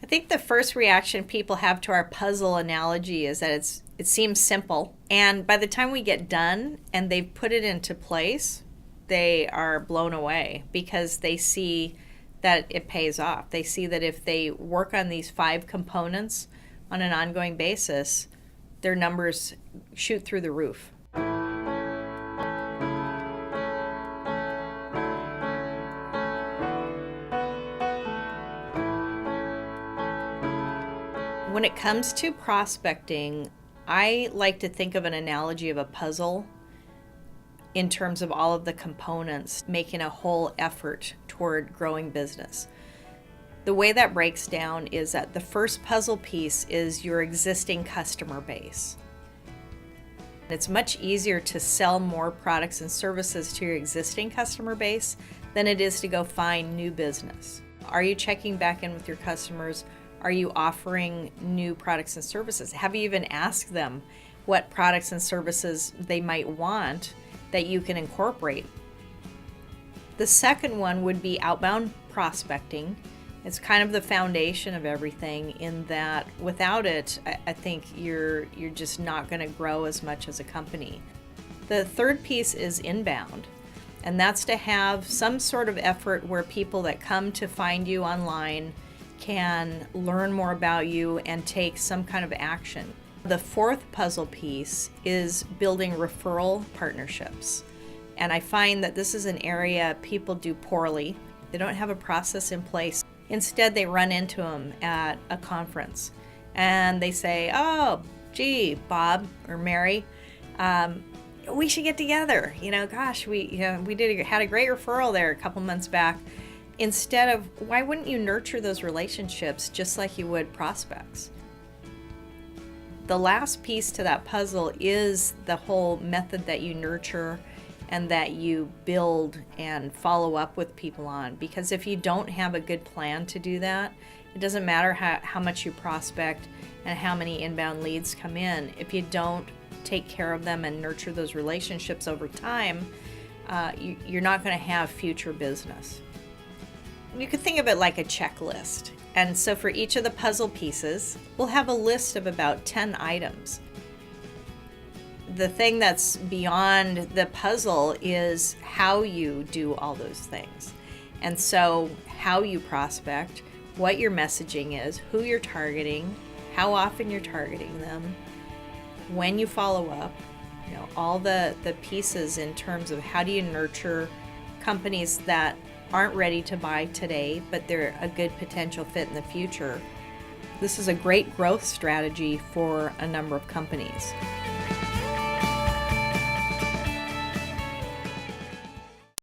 I think the first reaction people have to our puzzle analogy is that it seems simple, and by the time we get done and they've put it into place, they are blown away because they see that it pays off. They see that if they work on these 5 components on an ongoing basis, their numbers shoot through the roof. When it comes to prospecting, I like to think of an analogy of a puzzle in terms of all of the components, making a whole effort toward growing business. The way that breaks down is that the first puzzle piece is your existing customer base. It's much easier to sell more products and services to your existing customer base than it is to go find new business. Are you checking back in with your customers? Are you offering new products and services? Have you even asked them what products and services they might want that you can incorporate? The second one would be outbound prospecting. It's kind of the foundation of everything, in that without it, I think you're just not going to grow as much as a company. The third piece is inbound, and that's to have some sort of effort where people that come to find you online can learn more about you and take some kind of action. The fourth puzzle piece is building referral partnerships. And I find that this is an area people do poorly. They don't have a process in place. Instead, they run into them at a conference and they say, "Oh, gee, Bob or Mary, we should get together. Gosh, we had a great referral there a couple months back." Instead of, why wouldn't you nurture those relationships just like you would prospects? The last piece to that puzzle is the whole method that you nurture and that you build and follow up with people on. Because if you don't have a good plan to do that, it doesn't matter how much you prospect and how many inbound leads come in. If you don't take care of them and nurture those relationships over time, you're not going to have future business. You could think of it like a checklist. And so for each of the puzzle pieces, we'll have a list of about 10 items. The thing that's beyond the puzzle is how you do all those things. And so how you prospect, what your messaging is, who you're targeting, how often you're targeting them, when you follow up, all the pieces in terms of how do you nurture companies that aren't ready to buy today, but they're a good potential fit in the future. This is a great growth strategy for a number of companies.